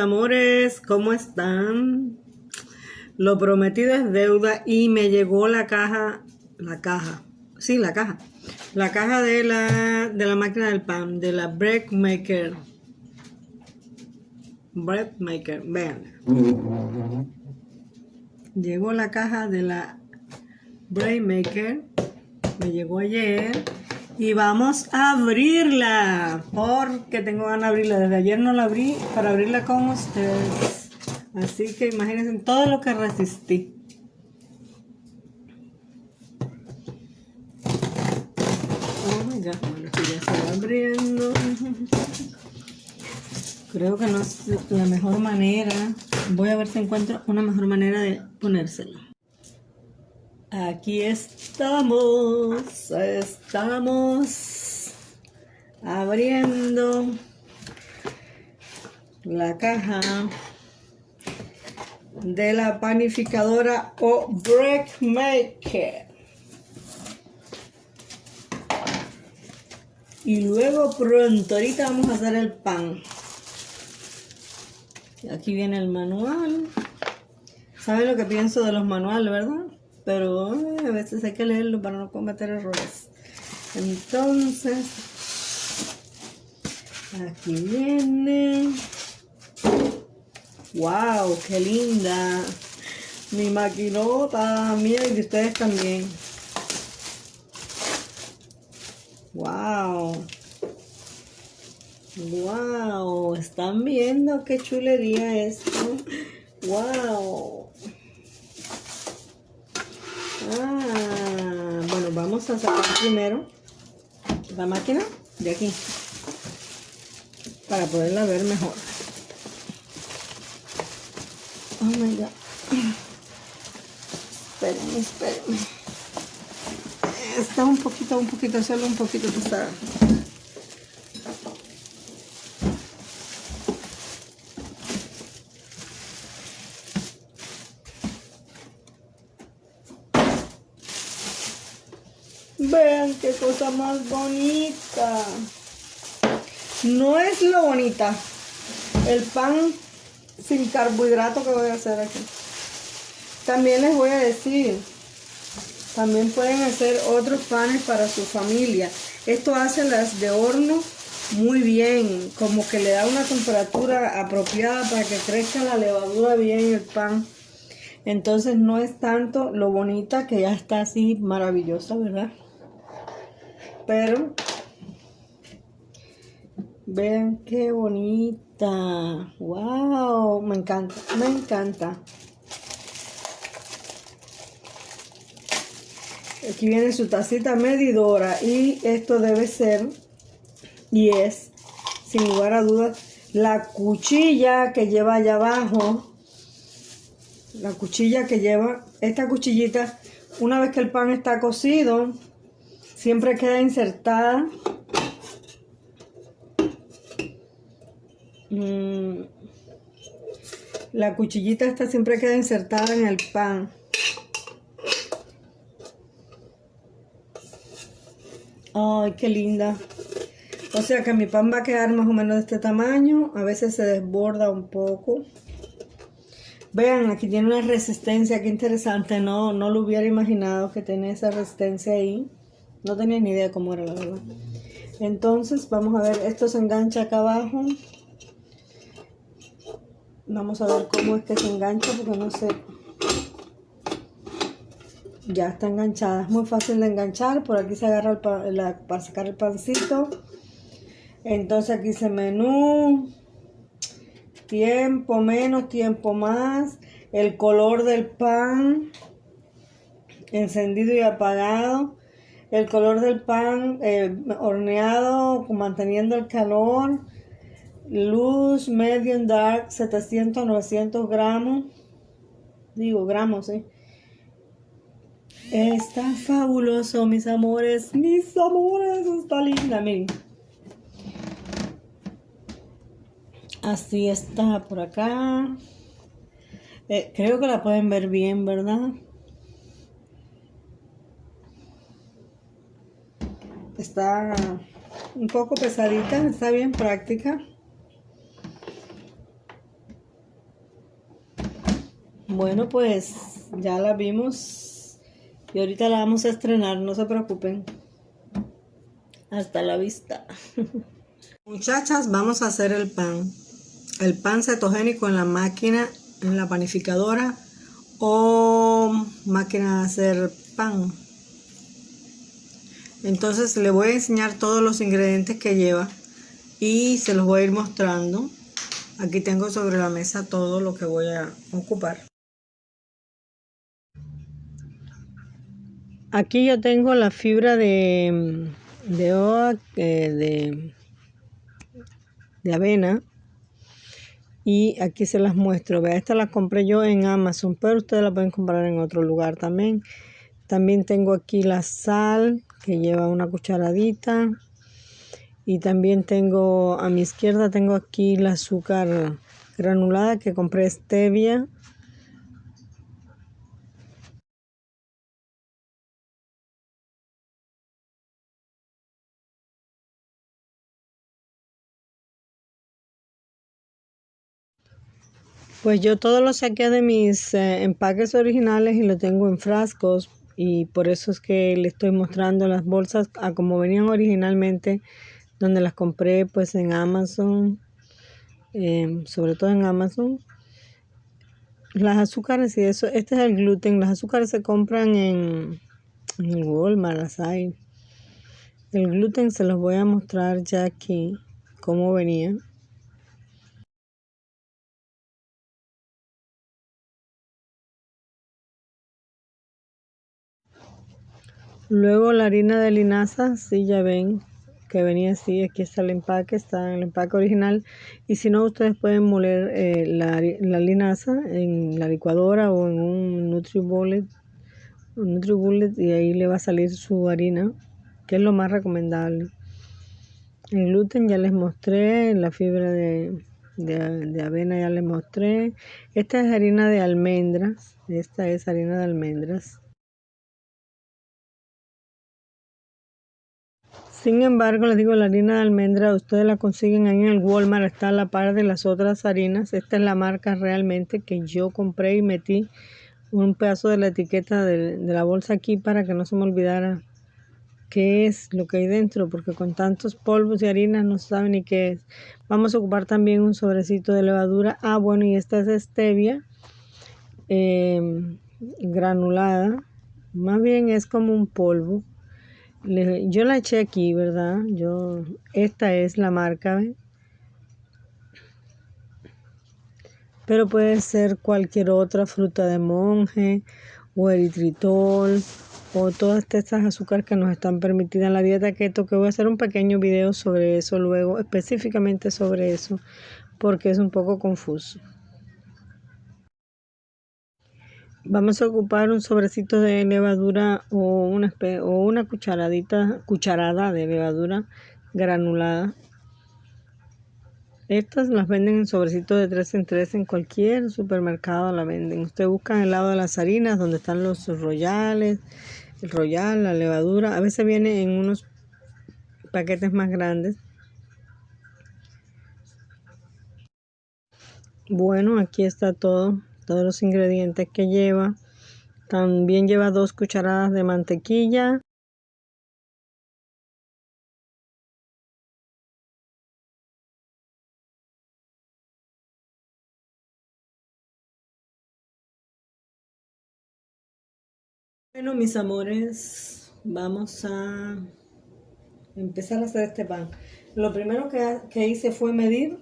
amores, ¿cómo están? Lo prometido es deuda y me llegó la caja de la máquina del pan, de la Bread Maker, vean. Llegó la caja de la Bread Maker, me llegó ayer y vamos a abrirla, porque tengo ganas de abrirla. Desde ayer no la abrí para abrirla con ustedes. Así que imagínense todo lo que resistí. Oh my God, bueno, aquí ya se va abriendo. Creo que no es la mejor manera. Voy a ver si encuentro una mejor manera de ponérselo. Aquí estamos abriendo la caja de la panificadora o Bread Maker. Y luego pronto, ahorita vamos a hacer el pan. Aquí viene el manual. ¿Saben lo que pienso de los manuales, verdad? Pero a veces hay que leerlo para no cometer errores. Entonces, aquí viene. ¡Wow! ¡Qué linda! Mi maquinota, mía, y de ustedes también. ¡Wow! ¡Wow! ¿Están viendo qué chulería esto? ¡Wow! Bueno, vamos a sacar primero la máquina de aquí para poderla ver mejor. Oh my God. Espérenme. Está un poquito, solo un poquito pesada. Vean qué cosa más bonita. No es lo bonita el pan sin carbohidrato que voy a hacer aquí. También les voy a decir, también pueden hacer otros panes para su familia. Esto hace las de horno muy bien, como que le da una temperatura apropiada para que crezca la levadura bien en el pan. Entonces no es tanto lo bonita, que ya está así maravillosa, ¿verdad? Pero vean qué bonita. ¡Wow! Me encanta. Aquí viene su tacita medidora y esto debe ser, y es, sin lugar a dudas, la cuchilla que lleva allá abajo. La cuchilla que lleva, esta cuchillita, una vez que el pan está cocido, siempre queda insertada. La cuchillita esta siempre queda insertada en el pan. Ay, qué linda. O sea que mi pan va a quedar más o menos de este tamaño. A veces se desborda un poco. Vean, aquí tiene una resistencia, qué interesante. No lo hubiera imaginado que tenía esa resistencia ahí. No tenía ni idea cómo era, la verdad. Entonces, vamos a ver, esto se engancha acá abajo. Vamos a ver cómo es que se engancha, porque no sé. Ya está enganchada, es muy fácil de enganchar. Por aquí se agarra para sacar el pancito. Entonces aquí dice menú, tiempo menos, tiempo más, el color del pan, encendido y apagado, el color del pan horneado, manteniendo el calor, luz, medium, dark, 700 900 gramos, gramos, sí. Está fabuloso, mis amores, está linda, miren. Así está por acá. Creo que la pueden ver bien, ¿verdad? Está un poco pesadita, está bien práctica. Bueno, pues ya la vimos y ahorita la vamos a estrenar, no se preocupen. Hasta la vista. Muchachas, vamos a hacer el pan. El pan cetogénico en la máquina, en la panificadora o máquina de hacer pan. Entonces le voy a enseñar todos los ingredientes que lleva y se los voy a ir mostrando. Aquí tengo sobre la mesa todo lo que voy a ocupar. Aquí yo tengo la fibra de oat, de avena, y aquí se las muestro. Vea, esta la compré yo en Amazon, pero ustedes la pueden comprar en otro lugar también. También tengo aquí la sal, que lleva una cucharadita. Y también tengo, a mi izquierda tengo aquí el azúcar granulada que compré, stevia. Pues yo todo lo saqué de mis empaques originales y lo tengo en frascos, y por eso es que le estoy mostrando las bolsas a como venían originalmente, donde las compré pues en Amazon, sobre todo en Amazon. Las azúcares y eso, este es el gluten, las azúcares se compran en Walmart, las hay. El gluten se los voy a mostrar ya aquí cómo venía. Luego la harina de linaza, sí, ya ven que venía así. Aquí está el empaque original. Y si no, ustedes pueden moler la linaza en la licuadora o en un NutriBullet, y ahí le va a salir su harina, que es lo más recomendable. El gluten ya les mostré, la fibra de avena ya les mostré. Esta es harina de almendras, esta es harina de almendras. Sin embargo, les digo, la harina de almendra ustedes la consiguen ahí en el Walmart, está a la par de las otras harinas. Esta es la marca realmente que yo compré y metí un pedazo de la etiqueta de la bolsa aquí para que no se me olvidara qué es lo que hay dentro, porque con tantos polvos y harinas no se sabe ni qué es. Vamos a ocupar también un sobrecito de levadura. Ah, bueno, y esta es stevia granulada, más bien es como un polvo. Yo la eché aquí, ¿verdad? Esta es la marca, ¿ven? Pero puede ser cualquier otra, fruta de monje o eritritol o todas estas azúcares que nos están permitidas en la dieta keto, que voy a hacer un pequeño video sobre eso luego, específicamente sobre eso, porque es un poco confuso. Vamos a ocupar un sobrecito de levadura o una cucharada de levadura granulada. Estas las venden en sobrecitos de 3 en 3 en cualquier supermercado, la venden. Usted busca el lado de las harinas donde están los royales, el royal, la levadura. A veces viene en unos paquetes más grandes. Bueno, aquí está todo, todos los ingredientes que lleva. También lleva 2 cucharadas de mantequilla. Bueno, mis amores, vamos a empezar a hacer este pan. Lo primero que hice fue medir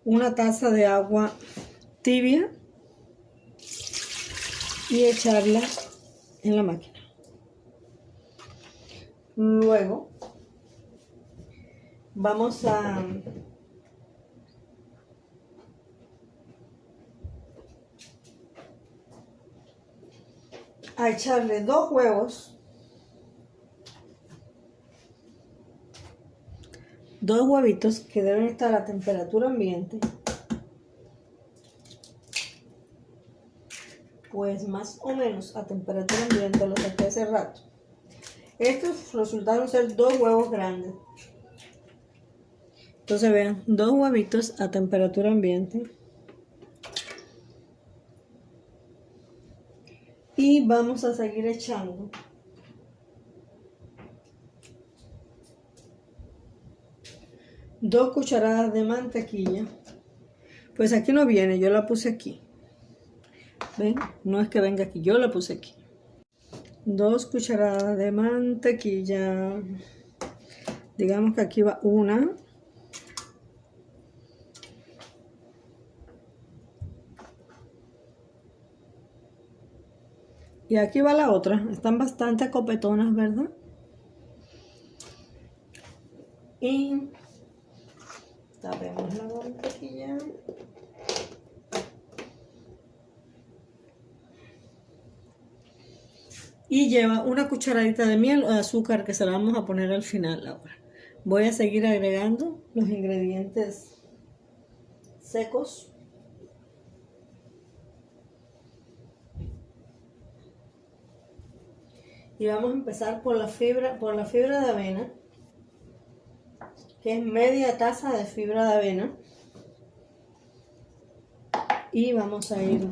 una taza de agua tibia y echarla en la máquina. Luego vamos a echarle 2 huevos, 2 huevitos que deben estar a temperatura ambiente, pues más o menos a temperatura ambiente, lo saqué hace rato. Estos resultaron ser 2 huevos grandes. Entonces vean, 2 huevitos a temperatura ambiente. Y vamos a seguir echando. Dos cucharadas de mantequilla. Pues aquí no viene, yo la puse aquí. ¿Ven? No es que venga aquí, yo la puse aquí. 2 cucharadas de mantequilla. Digamos que aquí va una. Y aquí va la otra. Están bastante copetonas, ¿verdad? Y tapemos la mantequilla. Y lleva una cucharadita de miel o de azúcar que se la vamos a poner al final ahora. Voy a seguir agregando los ingredientes secos. Y vamos a empezar por la fibra de avena, que es media taza de fibra de avena. Y vamos a ir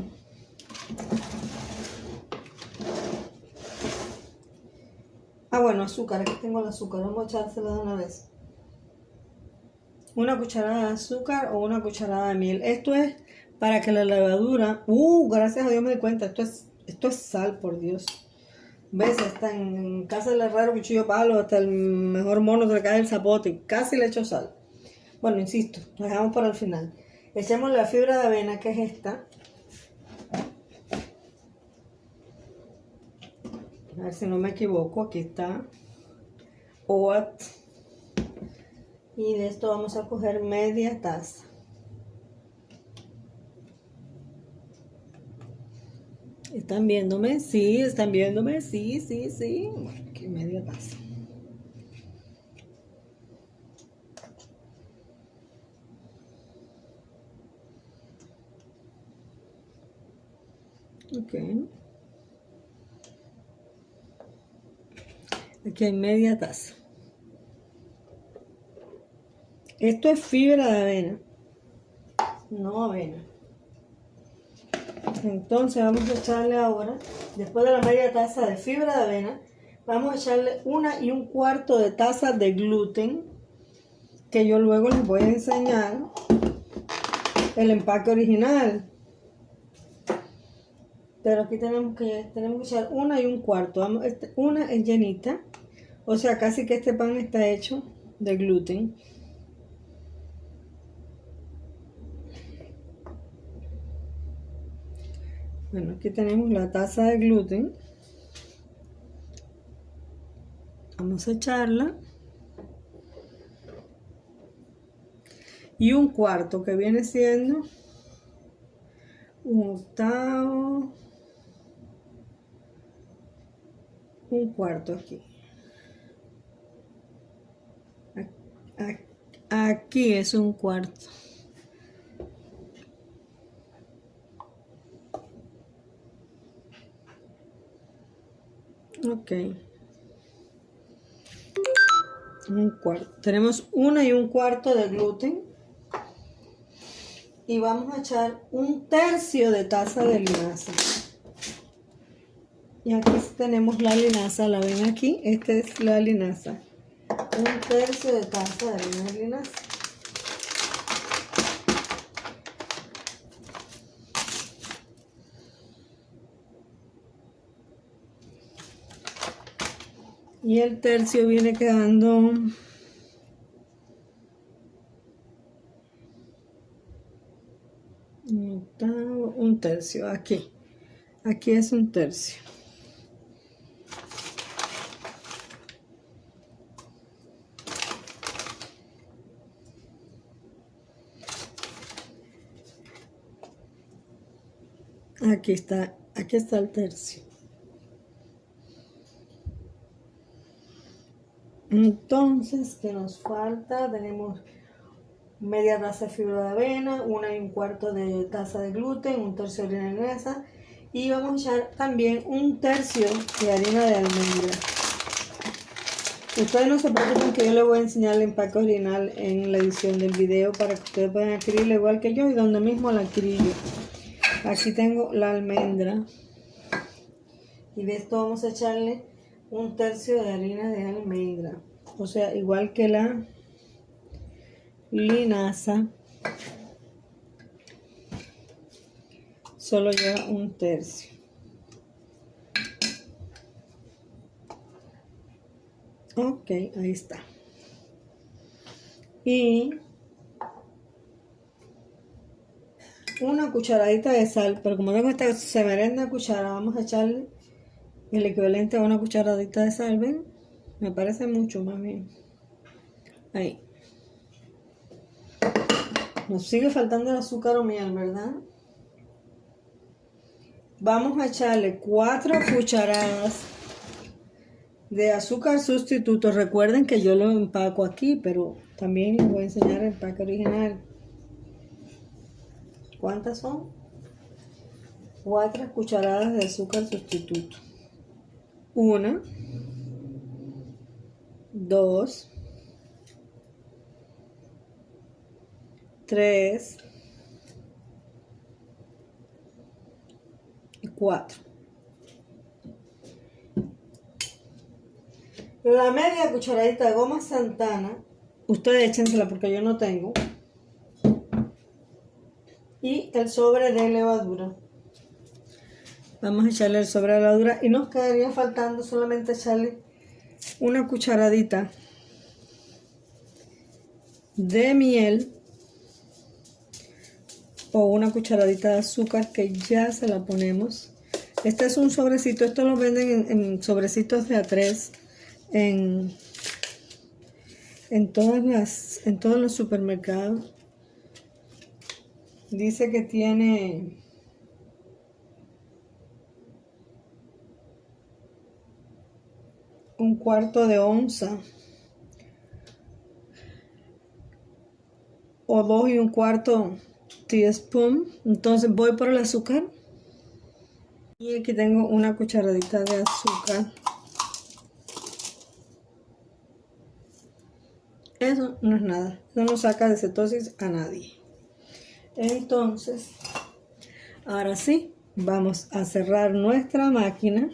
bueno, azúcar, aquí tengo el azúcar, vamos a echársela de una vez. Una cucharada de azúcar o una cucharada de miel. Esto es para que la levadura, gracias a Dios me di cuenta, esto es sal, por Dios. ¿Ves? Está en casa del herrero, cuchillo palo, hasta el mejor mono te cae el zapote, casi le echo sal. Bueno, insisto, lo dejamos para el final. Echemos la fibra de avena, que es esta. A ver si no me equivoco, aquí está. Oat. Y de esto vamos a coger media taza. ¿Están viéndome? Sí, ¿están viéndome? Sí, sí, sí. Bueno, aquí media taza. Ok. Aquí hay media taza. Esto es fibra de avena, no avena. Entonces vamos a echarle ahora, después de la media taza de fibra de avena, vamos a echarle 1 1/4 de taza de gluten, que yo luego les voy a enseñar el empaque original. Pero aquí tenemos que echar 1 1/4. Una es llenita, o sea, casi que este pan está hecho de gluten. Bueno, aquí tenemos la taza de gluten. Vamos a echarla. Y 1/4, que viene siendo 1/8. 1/4 aquí. Aquí es 1/4. Ok. 1/4. Tenemos 1 1/4 de gluten. Y vamos a echar 1/3 de taza de linaza. Y aquí tenemos la linaza, la ven aquí, esta es la linaza. 1/3 de taza de harina de linaza. Y el tercio viene quedando un tercio aquí. Aquí es 1/3. Aquí está el tercio. Entonces, ¿qué nos falta? Tenemos media taza de fibra de avena, 1 1/4 de taza de gluten, 1/3 de harina de linaza y vamos a echar también 1/3 de harina de almendra. Ustedes no se preocupen que yo les voy a enseñar el empaque original en la edición del video para que ustedes puedan adquirirlo igual que yo y donde mismo la adquirí yo. Aquí tengo la almendra. Y de esto vamos a echarle 1/3 de harina de almendra. O sea, igual que la linaza, solo lleva 1/3. Ok, ahí está. Y una cucharadita de sal, pero como tengo esta semerenda cuchara, vamos a echarle el equivalente a una cucharadita de sal, ¿ven? Me parece mucho más bien. Ahí. Nos sigue faltando el azúcar o miel, ¿verdad? Vamos a echarle 4 cucharadas de azúcar sustituto. Recuerden que yo lo empaco aquí, pero también les voy a enseñar el empaque original. ¿Cuántas son? 4 cucharadas de azúcar sustituto. 1, 2, 3 y 4. La media cucharadita de goma Santana, ustedes échensela porque yo no tengo. Y el sobre de levadura. Vamos a echarle el sobre de levadura y nos quedaría faltando solamente echarle una cucharadita de miel o una cucharadita de azúcar que ya se la ponemos. Este es un sobrecito, esto lo venden en sobrecitos de A3 en todos los supermercados. Dice que tiene un cuarto de onza o 2 1/4 teaspoon. Entonces voy por el azúcar y aquí tengo una cucharadita de azúcar. Eso no es nada, eso no saca de cetosis a nadie. Entonces, ahora sí, vamos a cerrar nuestra máquina.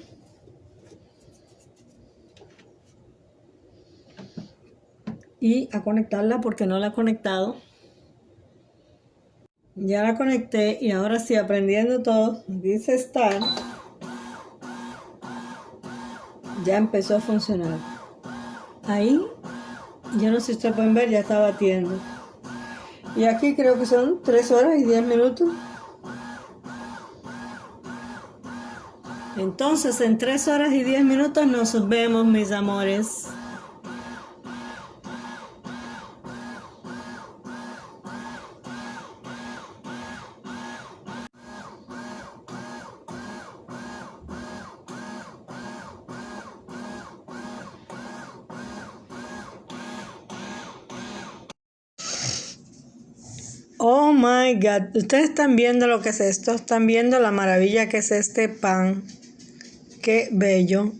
Y a conectarla porque no la he conectado. Ya la conecté y ahora sí, aprendiendo todo, dice Start. Ya empezó a funcionar. Ahí, yo no sé si ustedes pueden ver, ya está batiendo. Y aquí creo que son 3 horas y 10 minutos. Entonces, en 3 horas y 10 minutos nos vemos, mis amores. Oh my God, ustedes están viendo lo que es esto, están viendo la maravilla que es este pan. Qué bello.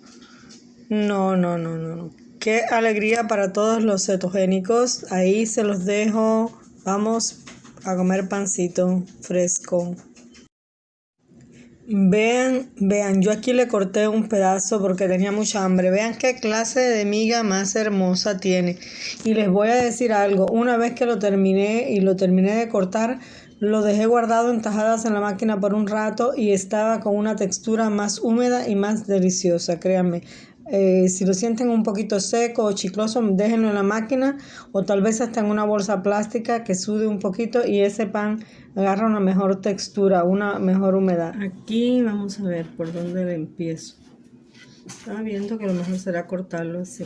No, no, no, no, no. Qué alegría para todos los cetogénicos. Ahí se los dejo. Vamos a comer pancito fresco. Vean, yo aquí le corté un pedazo porque tenía mucha hambre. Vean qué clase de miga más hermosa tiene. Y les voy a decir algo. Una vez que lo terminé de cortar, lo dejé guardado en tajadas en la máquina por un rato y estaba con una textura más húmeda y más deliciosa, créanme. Si lo sienten un poquito seco o chicloso, déjenlo en la máquina o tal vez hasta en una bolsa plástica que sude un poquito y ese pan agarra una mejor textura, una mejor humedad. Aquí vamos a ver por dónde le empiezo. Estaba viendo que lo mejor será cortarlo así.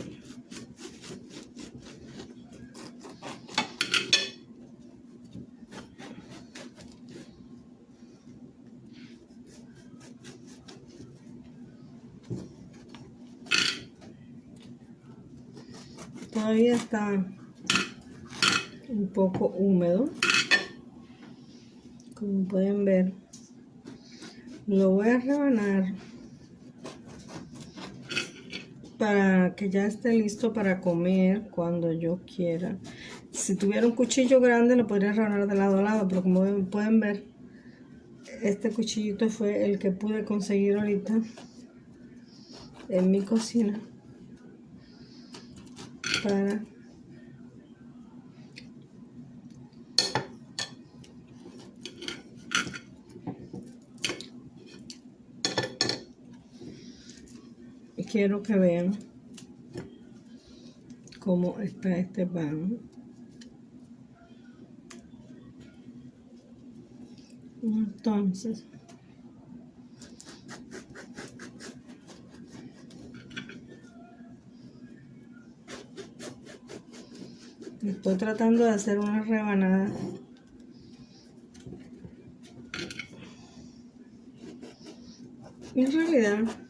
Todavía está un poco húmedo, como pueden ver. Lo voy a rebanar para que ya esté listo para comer cuando yo quiera. Si tuviera un cuchillo grande lo podría rebanar de lado a lado, pero como pueden ver, este cuchillito fue el que pude conseguir ahorita. en mi cocina para quiero que vean cómo está este pan. Entonces estoy tratando de hacer una rebanada en realidad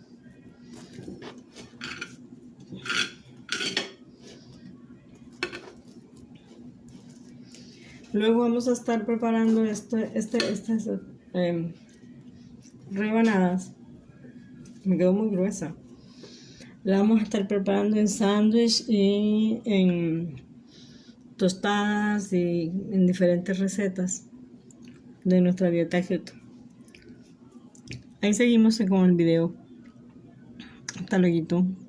luego vamos a estar preparando estas rebanadas. Me quedó muy gruesa. La vamos a estar preparando en sándwich y en tostadas y en diferentes recetas de nuestra dieta keto. Ahí seguimos con el video. Hasta luego.